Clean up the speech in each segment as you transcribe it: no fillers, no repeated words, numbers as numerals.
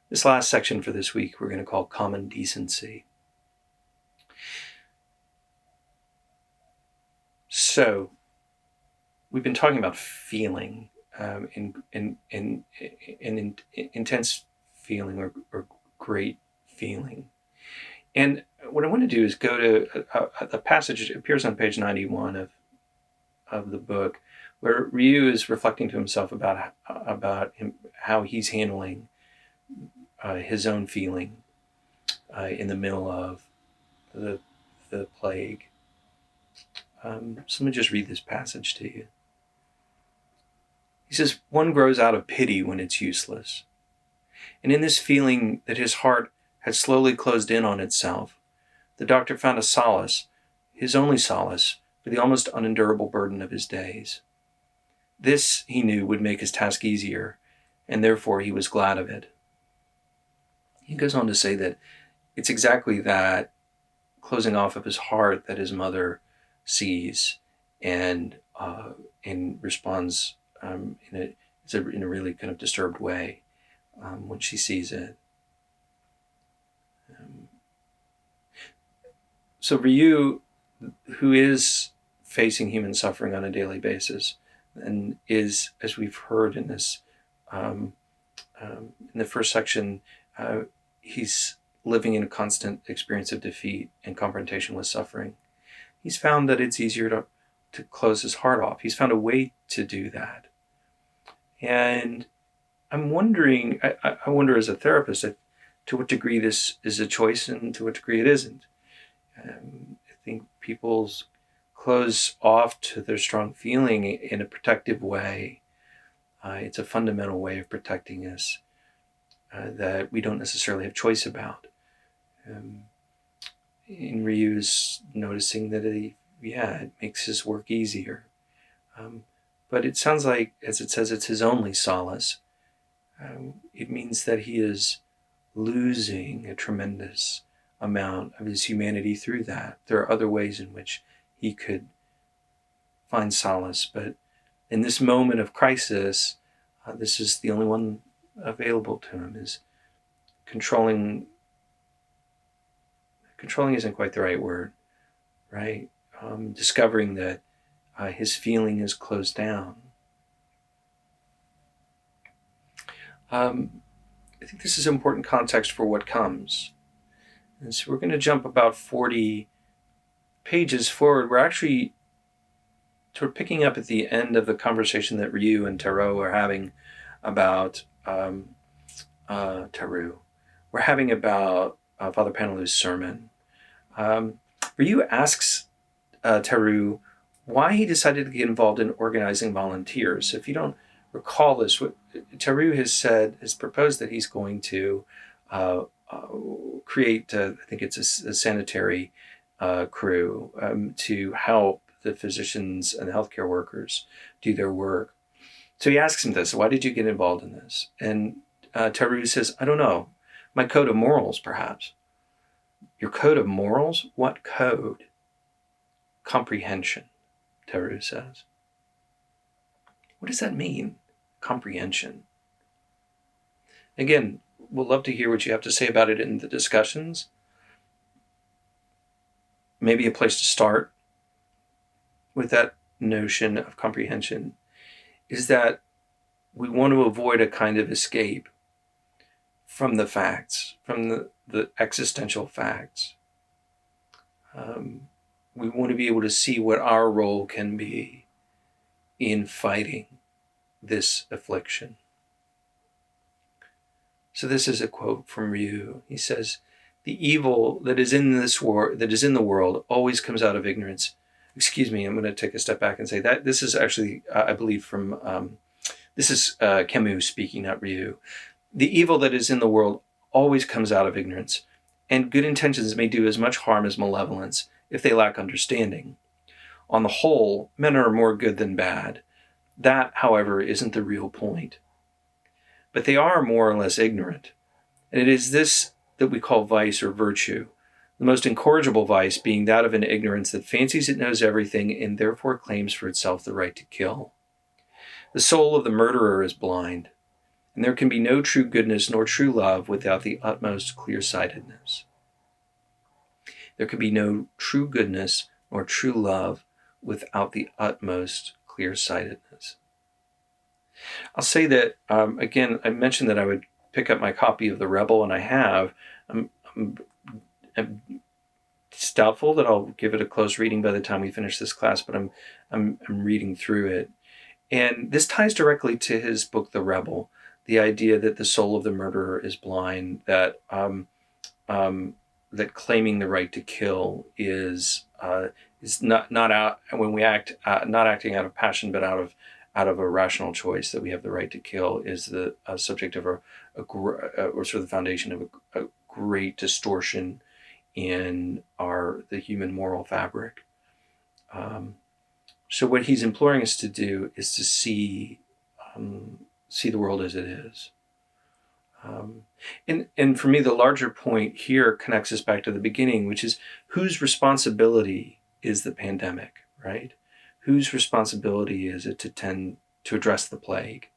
This last section for this week we're going to call Common Decency. So, we've been talking about feeling, intense feeling or great feeling. And what I want to do is go to a passage that appears on page 91 of the book, where Ryu is reflecting to himself about how he's handling his own feeling in the middle of the plague. So let me just read this passage to you. He says, "One grows out of pity when it's useless. And in this feeling that his heart had slowly closed in on itself, the doctor found a solace, his only solace, for the almost unendurable burden of his days. This, he knew, would make his task easier, and therefore he was glad of it." He goes on to say that it's exactly that closing off of his heart that his mother sees and responds in a really kind of disturbed way when she sees it. So Ryu, who is facing human suffering on a daily basis, and is, as we've heard in this, in the first section, he's living in a constant experience of defeat and confrontation with suffering. He's found that it's easier to close his heart off. He's found a way to do that. And I'm wondering, I wonder as a therapist, to what degree this is a choice and to what degree it isn't. I think people close off to their strong feeling in a protective way. It's a fundamental way of protecting us that we don't necessarily have choice about. And Ryu's noticing that it makes his work easier. But it sounds like, as it says, it's his only solace. It means that he is losing a tremendous amount of his humanity through that. There are other ways in which he could find solace, but in this moment of crisis, this is the only one available to him. Is controlling isn't quite the right word, right? Discovering that his feeling is closed down. I think this is important context for what comes. And so we're going to jump about 40 pages forward. We're actually sort of picking up at the end of the conversation that Ryu and Teru are having about Teru. We're having about Father Panalu's sermon. Ryu asks Teru why he decided to get involved in organizing volunteers. If you don't recall this, what Teru has proposed that he's going to create, I think it's a sanitary crew to help the physicians and the healthcare workers do their work. So he asks him this, why did you get involved in this? And Teru says, I don't know, my code of morals, perhaps. Your code of morals? What code? Comprehension, Teru says. What does that mean? Comprehension. Again, we'll love to hear what you have to say about it in the discussions. Maybe a place to start with that notion of comprehension is that we want to avoid a kind of escape from the facts, from the existential facts. We want to be able to see what our role can be in fighting this affliction. So this is a quote from Ryu. He says, "The evil that is in the world, always comes out of ignorance." Excuse me, I'm going to take a step back and say that this is actually, I believe, from this is Camus speaking, not Ryu. "The evil that is in the world always comes out of ignorance, and good intentions may do as much harm as malevolence if they lack understanding. On the whole, men are more good than bad. That, however, isn't the real point. But they are more or less ignorant, and it is this that we call vice or virtue, the most incorrigible vice being that of an ignorance that fancies it knows everything and therefore claims for itself the right to kill. The soul of the murderer is blind, And there can be no true goodness nor true love without the utmost clear-sightedness. There can be no true goodness nor true love without the utmost clear-sightedness. I'll say that, again, I mentioned that I would pick up my copy of The Rebel, and I have. It's doubtful that I'll give it a close reading by the time we finish this class, but I'm reading through it. And this ties directly to his book, The Rebel, the idea that the soul of the murderer is blind, that that claiming the right to kill is not out when we act, not acting out of passion, but out of a rational choice, that we have the right to kill, is the subject of or sort of the foundation of a great distortion in the human moral fabric. So what he's imploring us to do is to see the world as it is. And for me, the larger point here connects us back to the beginning, which is whose responsibility is the pandemic, right? Whose responsibility is it to address the plague?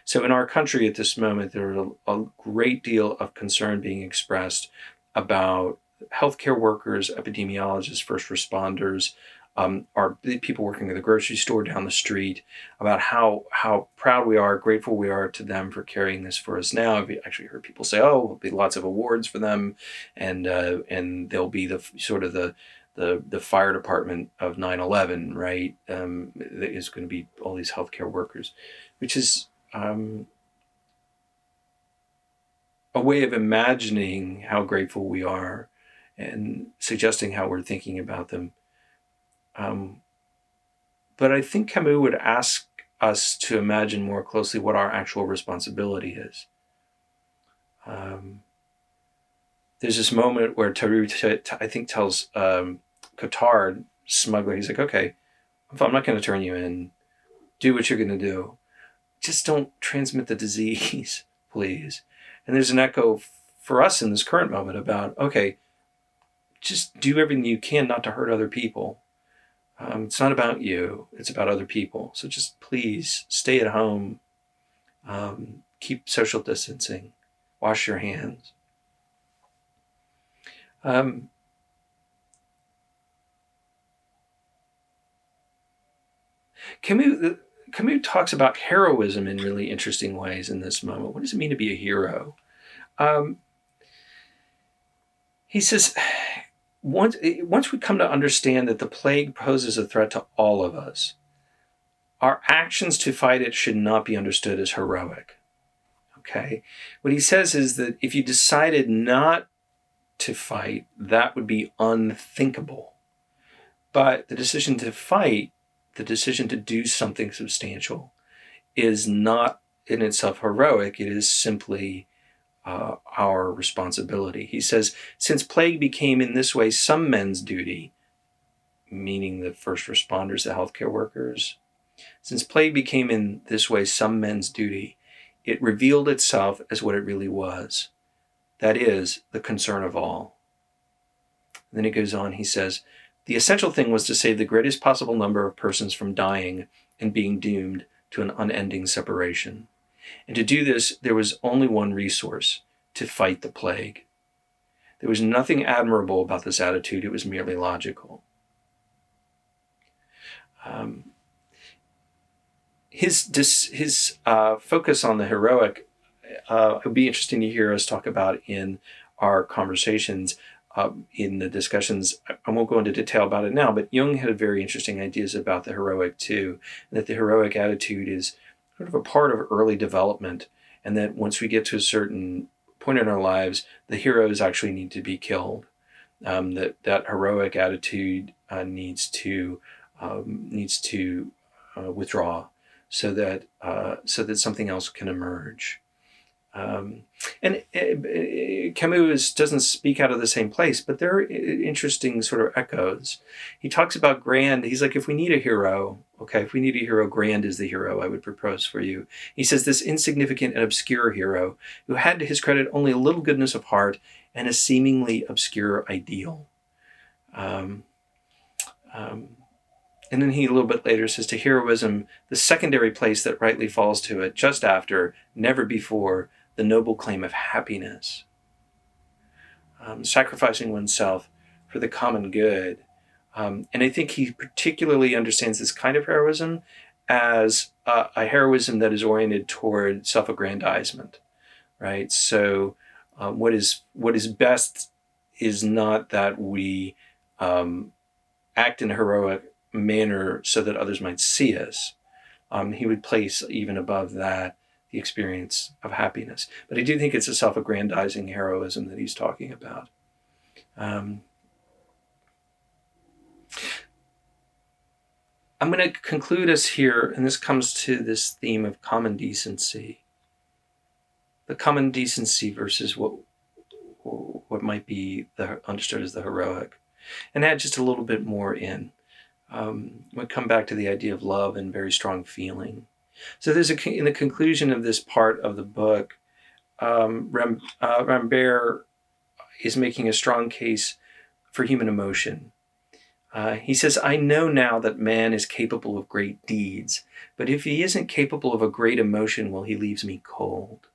So in our country at this moment, there is a great deal of concern being expressed about healthcare workers, epidemiologists, first responders, are the people working at the grocery store down the street, about how proud we are, grateful we are to them for carrying this for us now. I've actually heard people say, "Oh, there'll be lots of awards for them, and they'll be the sort of the fire department of 9/11, right? Is going to be all these healthcare workers," which is a way of imagining how grateful we are and suggesting how we're thinking about them. But I think Camus would ask us to imagine more closely what our actual responsibility is. There's this moment where Theroux, I think, tells Cotard, smuggler, he's like, "Okay, I'm not going to turn you in. Do what you're going to do. Just don't transmit the disease, please." And there's an echo for us in this current moment about, okay, just do everything you can not to hurt other people. It's not about you, it's about other people. So just please stay at home, keep social distancing, wash your hands. Camus talks about heroism in really interesting ways in this moment. What does it mean to be a hero? He says, once we come to understand that the plague poses a threat to all of us, our actions to fight it should not be understood as heroic. Okay? What he says is that if you decided not to fight, that would be unthinkable. But the decision to fight, the decision to do something substantial, is not in itself heroic. It is simply our responsibility. He says, since plague became in this way some men's duty, meaning the first responders, the healthcare workers, since plague became in this way some men's duty, it revealed itself as what it really was. That is, the concern of all. And then he goes on, he says, the essential thing was to save the greatest possible number of persons from dying and being doomed to an unending separation. And to do this, there was only one resource: to fight the plague. There was nothing admirable about this attitude. It was merely logical. His focus on the heroic would be interesting to hear us talk about in our conversations, in the discussions. I won't go into detail about it now, but Jung had very interesting ideas about the heroic too, and that the heroic attitude is sort of a part of early development, and that once we get to a certain point in our lives, the heroes actually need to be killed. That heroic attitude needs to withdraw, so that something else can emerge. And Camus doesn't speak out of the same place, but there are interesting sort of echoes. He talks about Grand. He's like, if we need a hero, Grand is the hero I would propose for you. He says, this insignificant and obscure hero who had to his credit only a little goodness of heart and a seemingly obscure ideal. And then he a little bit later says, to heroism, the secondary place that rightly falls to it, just after, never before, the noble claim of happiness. Sacrificing oneself for the common good. And I think he particularly understands this kind of heroism as a heroism that is oriented toward self-aggrandizement, right? So what is best is not that we act in a heroic manner so that others might see us. He would place even above that the experience of happiness. But I do think it's a self-aggrandizing heroism that he's talking about. I'm going to conclude us here, and this comes to this theme of common decency. The common decency versus what might be understood as the heroic. And add just a little bit more in. We'll come back to the idea of love and very strong feeling. So there's in the conclusion of this part of the book, Rambert is making a strong case for human emotion. He says, I know now that man is capable of great deeds, but if he isn't capable of a great emotion, well, he leaves me cold.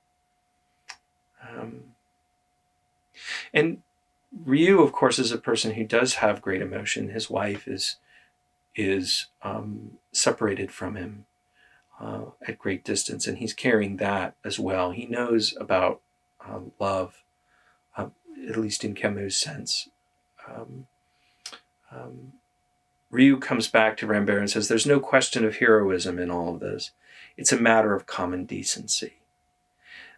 And Ryu, of course, is a person who does have great emotion. His wife is separated from him at great distance, and he's carrying that as well. He knows about love, at least in Camus' sense. Ryu comes back to Rambert and says, there's no question of heroism in all of this. It's a matter of common decency.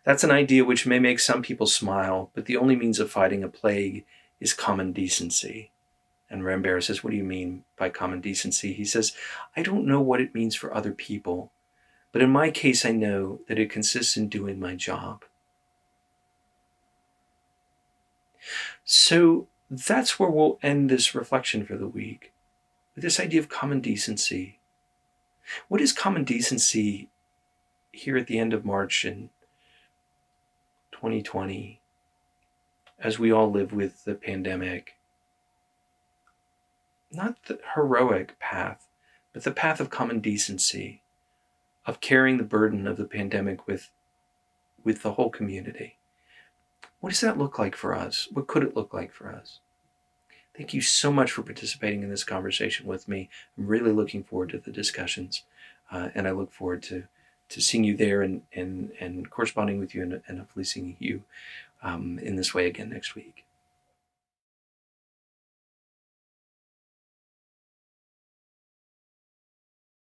That's an idea which may make some people smile, but the only means of fighting a plague is common decency. And Rambert says, what do you mean by common decency? He says, I don't know what it means for other people, but in my case, I know that it consists in doing my job. So that's where we'll end this reflection for the week, with this idea of common decency. What is common decency here at the end of March in 2020, as we all live with the pandemic? Not the heroic path, but the path of common decency, of carrying the burden of the pandemic with the whole community. What does that look like for us? What could it look like for us? Thank you so much for participating in this conversation with me. I'm really looking forward to the discussions, and I look forward to seeing you there and corresponding with you and hopefully seeing you in this way again next week.